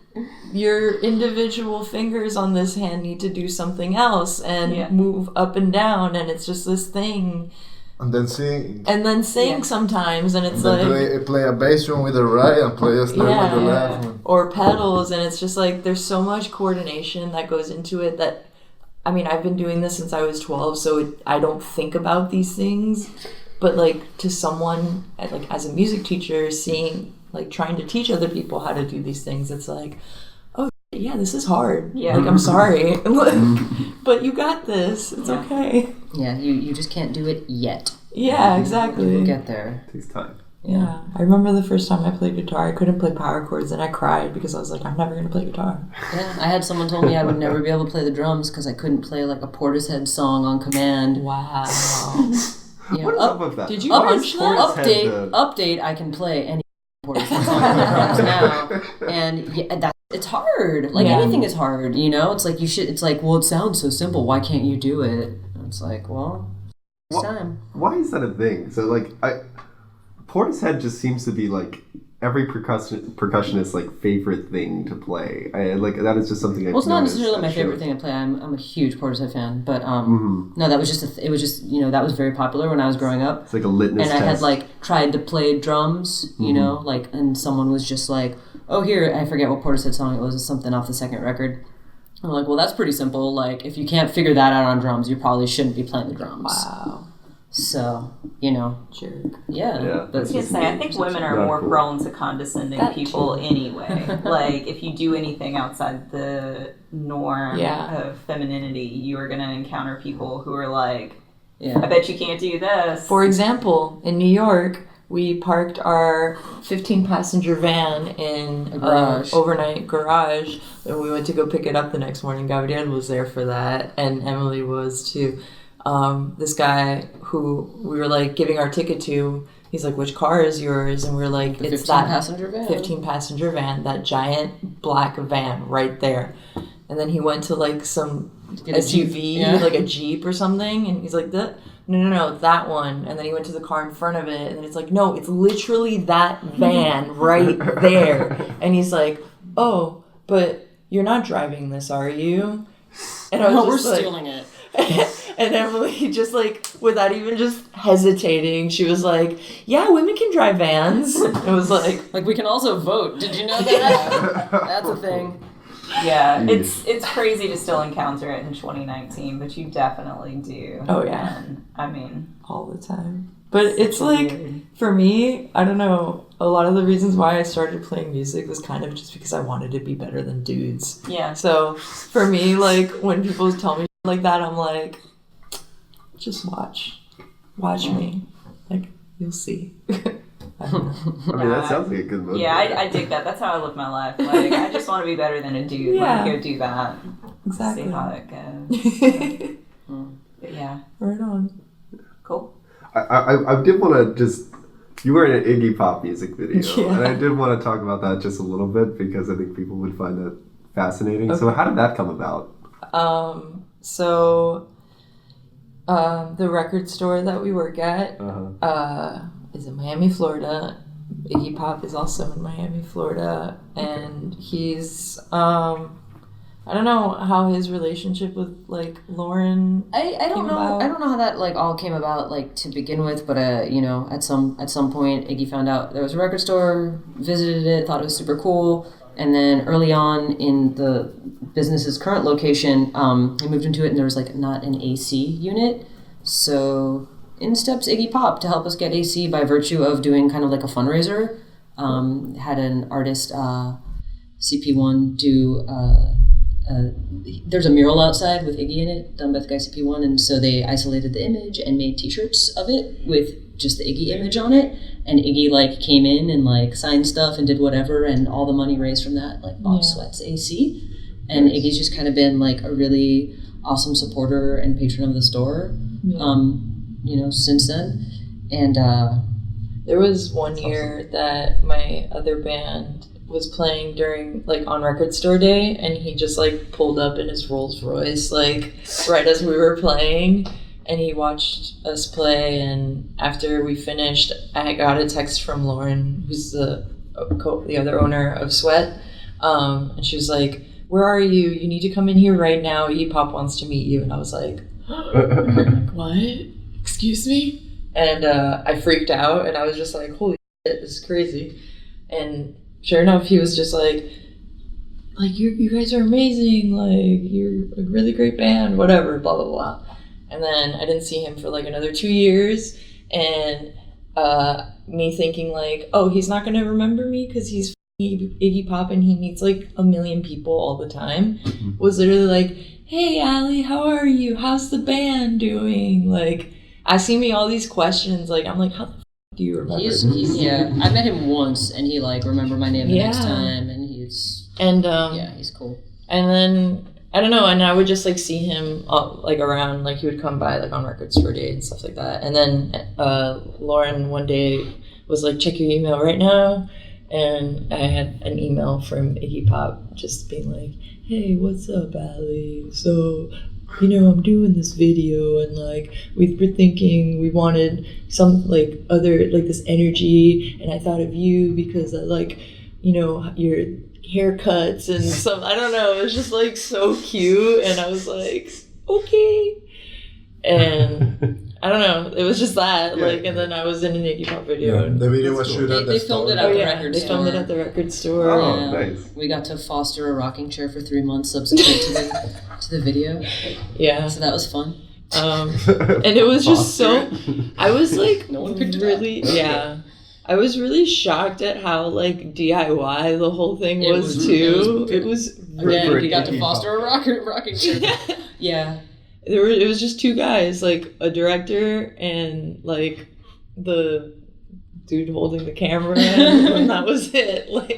your individual fingers on this hand need to do something else and Yeah. move up and down, and it's just this thing, and then sing, and then sing Yeah. sometimes, and it's and then like play a bass drum with the right and play a snare with the Yeah. left. or pedals, and it's just like there's so much coordination that goes into it that I mean, I've been doing this since I was 12, so I don't think about these things, but like to someone like as a music teacher, seeing like trying to teach other people how to do these things, it's like, oh yeah, this is hard. Yeah. Like I'm sorry, but you got this. It's Yeah. okay. Yeah, you just can't do it yet. Yeah, exactly. You'll get there. Takes time. Yeah, I remember the first time I played guitar, I couldn't play power chords, and I cried because I was like, I'm never gonna play guitar. Yeah, I had someone told me I would never be able to play the drums because I couldn't play like a Portishead song on command. Wow. What is up with that? Did you Why punch is that? Portishead Update, I can play any Portishead song on the drums now. And yeah, it's hard. Like Yeah. anything is hard, It's like it's like, well, it sounds so simple. Why can't you do it? And it's like, well, it's Well, time. Why is that a thing? So like, Portishead just seems to be like every percussionist's like favorite thing to play. Like that is just something. Well, it's not necessarily my favorite thing to play. I'm a huge Portishead fan, but no, that was just it was just that was very popular when I was growing up. It's like a litmus And I test. had like tried to play drums, like, and someone was just like, "Oh, here, I forget what Portishead song it was, something off the second record." I'm like, "Well, that's pretty simple. Like, if you can't figure that out on drums, you probably shouldn't be playing the drums." Wow. So, Jerk. Yeah. But I was gonna say, I think women are Not more cool. prone to condescending That people too. anyway. Like, if you do anything outside the norm Yeah. of femininity, you are gonna encounter people who are like, I yeah, bet you can't do this. For example, in New York, we parked our 15-passenger van in A garage. overnight garage, and we went to go pick it up the next morning. Gabriel was there for that, and Emily was too. This guy who we were like giving our ticket to, he's like, "Which car is yours?" And we were like, the "It's that 15-passenger van. 15-passenger van, that giant black van right there." And then he went to like some Get a Jeep. SUV, Yeah. like a Jeep or something, and he's like, no, that one. And then he went to the car in front of it, and then it's like, no, it's literally that van right there. And he's like, oh, but you're not driving this, are you? And I was No, we're just like, stealing it. and Emily just like, without even just hesitating, she was like, yeah, women can drive vans. It was like, Like, we can also vote. Did you know that? That's a thing. Yeah, it's crazy to still encounter it in 2019, but you definitely do. Oh, yeah. And, I mean, all the time. But it's like, weird. for me, I don't know, a lot of the reasons why I started playing music was kind of just because I wanted to be better than dudes. Yeah. So for me, like, when people tell me like that, I'm like, just watch me. Like, you'll see. I don't know. I mean, that sounds like a good movie. Yeah, I dig that. That's how I live my life. Like, I just want to be better than a dude. Yeah. Let me go do that. Exactly. See how it goes. But yeah, Right on. cool. I did want to just. You were in an Iggy Pop music video, Yeah. and I did want to talk about that just a little bit because I think people would find that fascinating. Okay. So, how did that come about? The record store that we work at is in Miami, Florida. Iggy Pop is also in Miami, Florida, and he's I don't know how his relationship with like Lauren. I don't came know. about. I don't know how that like all came about like to begin with, but you know, at some point, Iggy found out there was a record store, visited it, thought it was super cool, and then early on in the business's current location, he moved into it, and there was like not an AC unit, so in steps Iggy Pop to help us get AC by virtue of doing kind of like a fundraiser. Had an artist CP1 do. There's a mural outside with Iggy in it, done by the guy CP1, and so they isolated the image and made T-shirts of it with just the Iggy image on it. And Iggy like came in and like signed stuff and did whatever, and all the money raised from that like bought Sweats AC. And Iggy's just kind of been like a really awesome supporter and patron of the store, you know, since then. And there was one year that my other band was playing during like on record store day, and he just like pulled up in his Rolls Royce like right as we were playing, and he watched us play. And after we finished, I got a text from Lauren, who's the other owner of Sweat, and she was like, "Where are you? You need to come in here right now. Iggy Pop wants to meet you." And I was like, "What? Excuse me?" And I freaked out, and I was just like, "Holy shit, this is crazy!" And sure enough, he was just like you guys are amazing, like you're a really great band, whatever, blah blah blah. And then I didn't see him for like another 2 years, and me thinking like, oh, he's not gonna remember me because he's Iggy Pop and he meets like a million people all the time, was literally like, "Hey Allie, how are you? How's the band doing?" Like asking me all these questions. Like I'm like, how the do you remember? he's I met him once, and he like remembered my name the next time, and he's cool. And then I don't know, and I would just like see him like around, like he would come by like on record store day and stuff like that. And then Lauren one day was like, "Check your email right now," and I had an email from Iggy Pop just being like, "Hey, what's up, Allie? So, you know, I'm doing this video, and like we were thinking we wanted some like other like this energy, and I thought of you because I like, you know, your haircuts and some, I don't know, it was just like so cute." And I was like, okay. And I don't know, it was just that like, and then I was in an Iggy Pop video. And the video was shot at the They store. filmed it at the yeah, record they store. filmed it at the record store. Oh, Yeah. nice. We got to foster a rocking chair for 3 months subsequent to the video, Yeah. so that was fun. And it was just so, I was like No one picked it really, I was really shocked at how like DIY the whole thing It was was- too. it It was Again, For we got Iggy to foster a rocking chair. Yeah. it was just two guys, like a director and like the dude holding the camera, and that was it. Like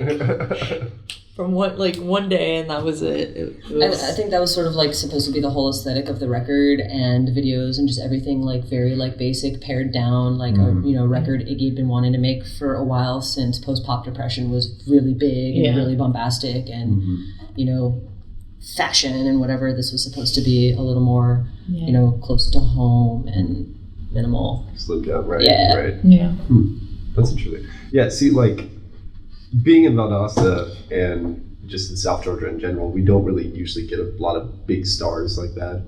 from one day, and that was it. It was, I think that was sort of like supposed to be the whole aesthetic of the record and the videos and just everything like very like basic, pared down, like a record Iggy had been wanting to make for a while since post-pop depression was really big and really bombastic and you know, fashion and whatever. This was supposed to be a little more you know, close to home and minimal. Slimmed down, right? Yeah. Right. Yeah. That's interesting. Yeah, see, like, being in Valdosta and just in South Georgia in general, we don't really usually get a lot of big stars like that.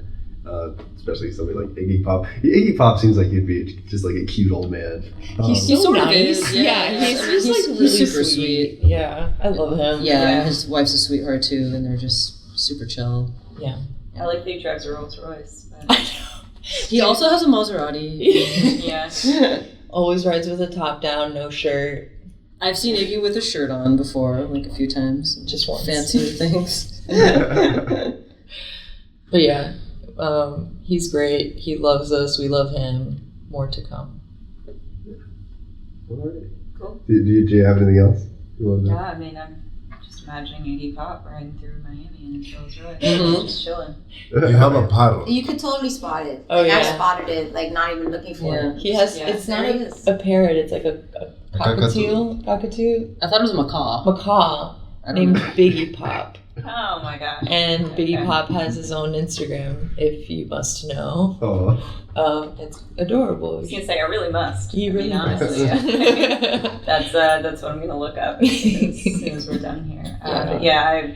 Especially somebody like Iggy Pop. Iggy Pop seems like he'd be just like a cute old man. He's He so sort of nice. is, Yeah, he's just like really he's super sweet. Yeah, I love him. Yeah, his wife's a sweetheart too, and they're just super chill. Yeah. I like that he drives a Rolls Royce. But He also has a Maserati. yeah. Always rides with a top down, no shirt. I've seen Iggy with a shirt on before, like a few times. Just once. Fancier things. But yeah, he's great. He loves us. We love him. More to come. All right. Cool. Do you have anything else? You wanted to- Yeah, I mean, I'm just imagining Iggy Pop riding through Miami in his Rolls Royce, just chilling. You have a paddle. You could totally spot it. Oh, Like, I yeah. spotted it, like not even looking for Yeah. it. He has. Yeah, It's not there he is. a parrot. It's like a cockatoo. cockatoo, I thought it was a macaw. macaw I don't named know. Biggie Pop. Oh my gosh. And Biggie Okay. Pop has his own Instagram, if you must know. Oh, I It's adorable. was gonna say I really must. He really honestly, must. that's what I'm gonna look up as soon as we're done here. Yeah. But yeah,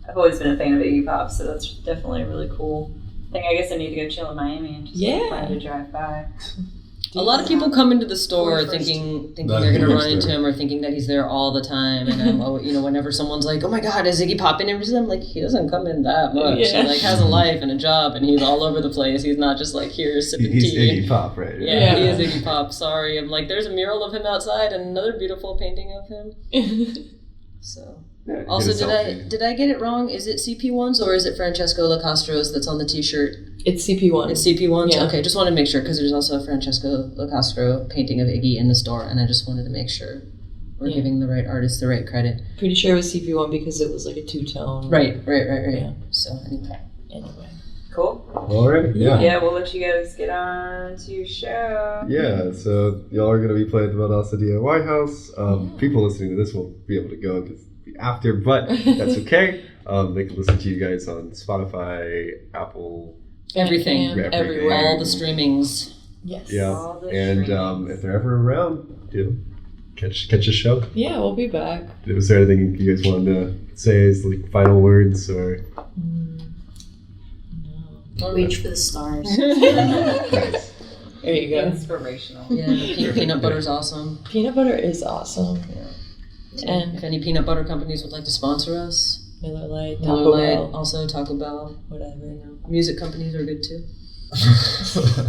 I've always been a fan of Iggy Pop, so that's definitely a really cool thing. I guess I need to go chill in Miami and just Yeah. find a drive by. A lot of people come into the store First. thinking That they're he gonna lives run into there. him or thinking that he's there all the time. And whenever someone's like, "Oh my God, is Iggy Pop in?" I'm like, he doesn't come in that much. Yeah. He like has a life and a job, and he's all over the place. He's not just like here sipping he's tea. Iggy Pop, right? Yeah, he Yeah. is Iggy Pop. Sorry, I'm like, there's a mural of him outside and another beautiful painting of him. So. Yeah, Also, get a selfie. did I get it wrong? Is it CP1s or is it Francesco Lacastro's that's on the T-shirt? It's CP1. It's CP1s? Yeah. Okay, just wanted to make sure because there's also a Francesco Lacastro painting of Iggy in the store, and I just wanted to make sure we're Yeah. giving the right artist the right credit. Pretty sure it was CP1 because it was like a two-tone. Right. Yeah. So, anyway. Anyway. Cool. All right. Yeah. Yeah, we'll let you guys get on to your show. Yeah, so y'all are going to be playing at the Valdosta DIY House. People listening to this won't be able to go because it'll be after, but that's okay. They can listen to you guys on Spotify, Apple. Everything. Bandcamp, Everything. everywhere. All the streamings. Yes. Yeah, All the and streams. if they're ever around, catch a show. Yeah, we'll be back. Was there anything you guys wanted to say as like final words or? No. Reach for the stars. Nice. There you go. Inspirational. Yeah, peanut butter's awesome. Peanut butter is awesome. So And if any peanut butter companies would like to sponsor us, Miller Lite, Miller Taco Lite, Bell, also Taco Bell. whatever. Music companies are good too.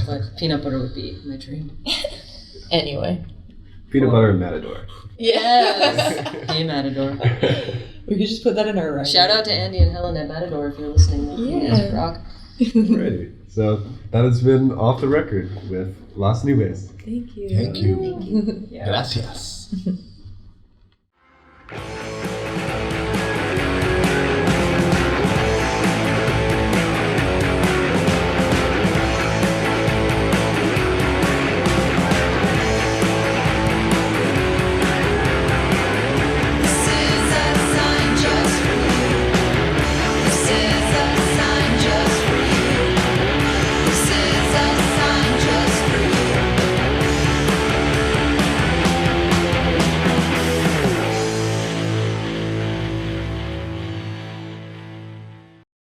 But peanut butter would be my dream. Anyway. Peanut butter and Matador. Yes. Hey, Matador. We could just put that in our writing. Shout out to Andy and Helen at Matador if you're listening. You guys Yeah. rock. Alrighty. So that has been Off the Record with Las Nubes. Thank you. Thank you. Yeah. Gracias.